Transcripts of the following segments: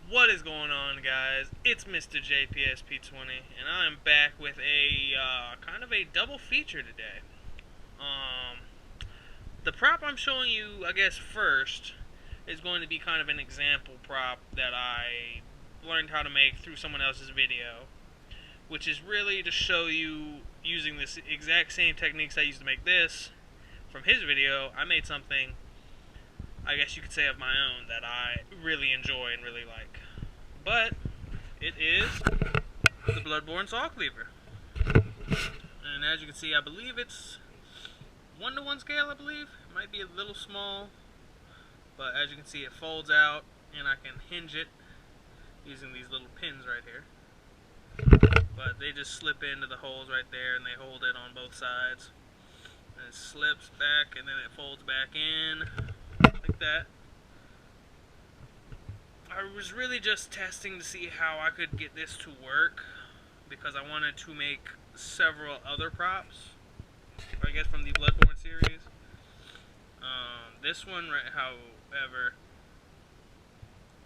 What is going on, guys? It's Mr. JPSP20, and I am back with a kind of a double feature today. Um, the prop I'm showing you, I guess, first is going to be kind of an example prop that I learned how to make through someone else's video, which is really to show you using this exact same techniques I used to make this from his video. I made something, I guess you could say, of my own that I really enjoy and really like. But it is the Bloodborne saw cleaver. And as you can see, I believe it's 1-to-1 scale, I believe. It might be a little small, but as you can see, it folds out and I can hinge it using these little pins right here. But they just slip into the holes right there and they hold it on both sides. And it slips back and then it folds back in like that. I was really just testing to see how I could get this to work because I wanted to make several other props, I guess, from the Bloodborne series. This one, however,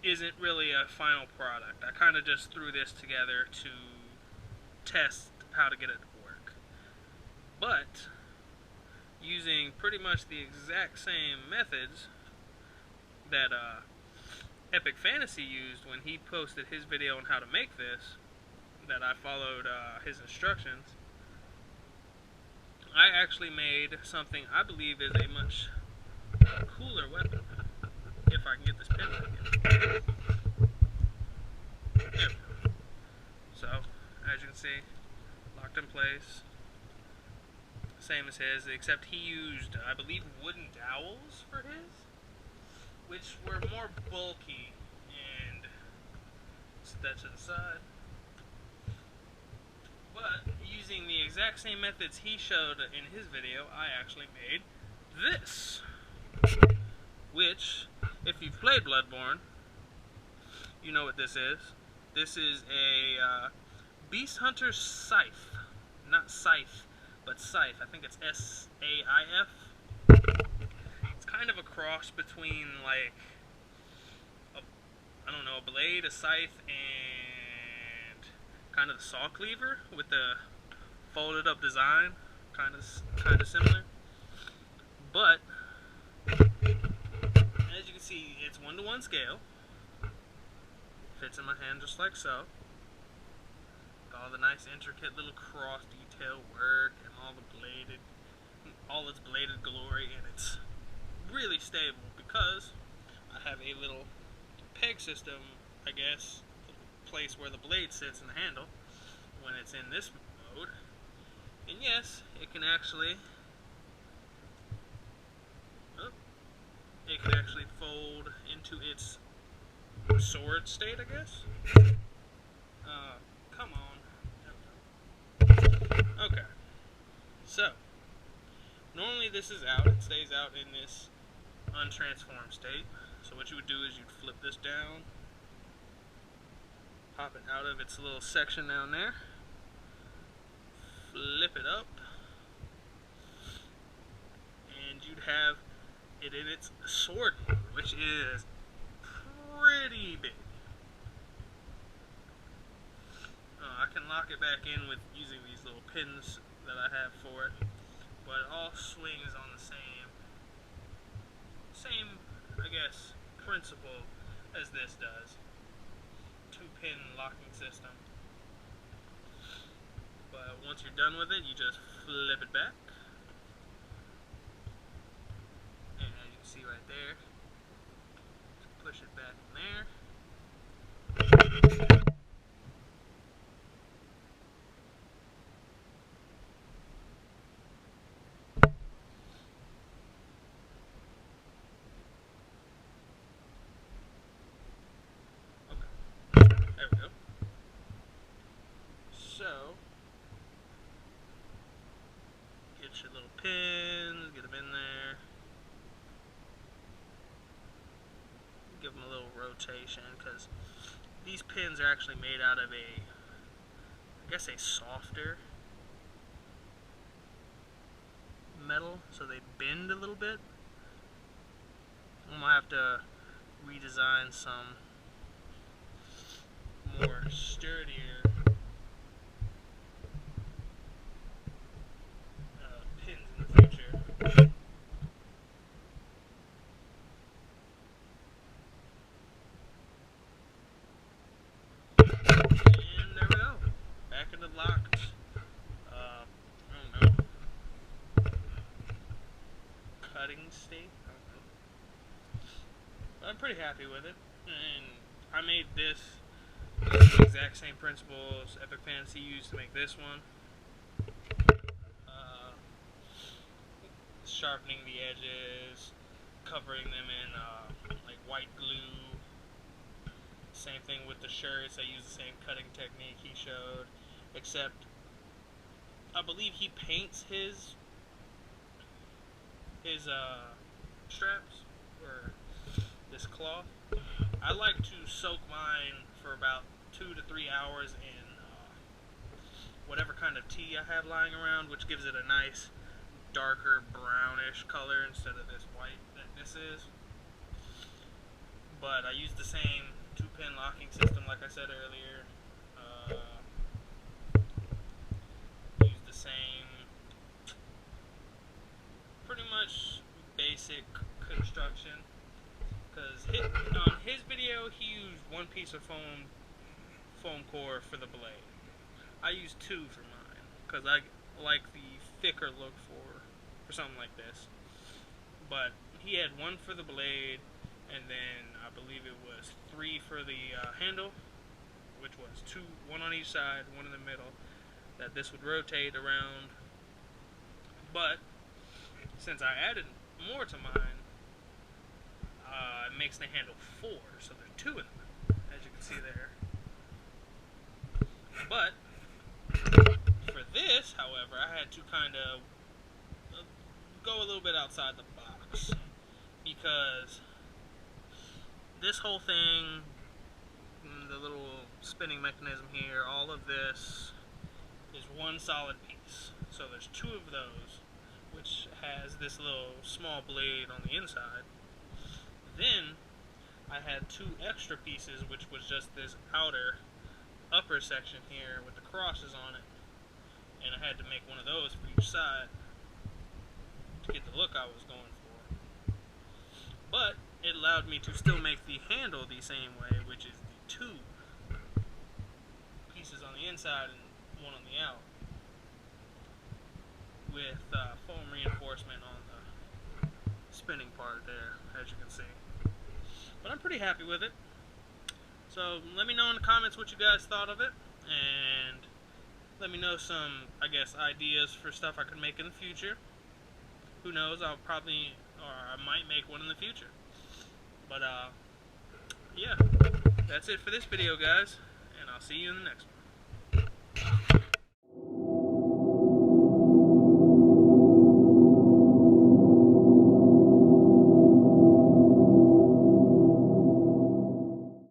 isn't really a final product. I kind of just threw this together to test how to get it to work. But using pretty much the exact same methods that EpicFantasy used when he posted his video on how to make this, that I followed his instructions, I actually made something I believe is a much cooler weapon, if I can get this pin right here. There we go. So, as you can see, locked in place, same as his, except he used, I believe, wooden dowels for his, which were more bulky and set that to the side. But using the exact same methods he showed in his video, I actually made this, which, if you've played Bloodborne, you know what this is. This is a Beast Hunter saif, not scythe, but saif. I think it's S-A-I-F. It's kind of a cross between, like, I don't know, a blade, a scythe, and kind of the saw cleaver with the folded up design, kind of similar. But as you can see, it's 1-to-1 scale. Fits in my hand just like so. Got all the nice intricate little cross detail work and all its bladed glory, and it's really stable because I have a little peg system, I guess, place where the blade sits in the handle when it's in this mode. And yes, it can actually fold into its sword state, I guess. Come on. Okay. So, normally this is out. It stays out in this untransformed state. So what you would do is you'd flip this down, pop it out of its little section down there, flip it up, and you'd have it in its sword mode, which is pretty big. I can lock it back in with using these little pins that I have for it, but it all swings on the same, I guess, principle as this does. 2-pin locking system. But once you're done with it, you just flip it back. And as you can see right there, push it back in there. There we go. So, get your little pins, get them in there. Give them a little rotation because these pins are actually made out of I guess a softer metal, so they bend a little bit. I'm gonna have to redesign some more sturdier pins in the future. And there we go. Back in the locked, I don't know, cutting state? I don't know. But I'm pretty happy with it. And I made this using the exact same principles EpicFantasy used to make this one. Sharpening the edges, covering them in like white glue. Same thing with the shirts. I use the same cutting technique he showed, except I believe he paints his straps or this cloth. I like to soak mine for about 2 to 3 hours in whatever kind of tea I have lying around, which gives it a nice darker brownish color instead of this white that this is. But I use the same 2-pin locking system like I said earlier. Use the same pretty much basic construction, because on his video he used 1 piece of foam core for the blade. I use 2 for mine because I like the thicker look for something like this. But he had 1 for the blade, and then I believe it was 3 for the handle, which was 1 on each side, 1 in the middle, that this would rotate around. But since I added more to mine, it makes the handle 4, so there's 2 in the middle, as you can see there. But for this, however, I had to kind of go a little bit outside the box, because this whole thing, the little spinning mechanism here, all of this is 1 solid piece. So there's 2 of those, which has this little small blade on the inside. Then I had 2 extra pieces, which was just this upper section here with the crosses on it, and I had to make 1 of those for each side to get the look I was going for. But it allowed me to still make the handle the same way, which is the 2 pieces on the inside and 1 on the out, with foam reinforcement on the spinning part there, as you can see. But I'm pretty happy with it. So let me know in the comments what you guys thought of it, and let me know some, I guess, ideas for stuff I could make in the future. Who knows, I might make one in the future. But yeah, that's it for this video, guys, and I'll see you in the next one.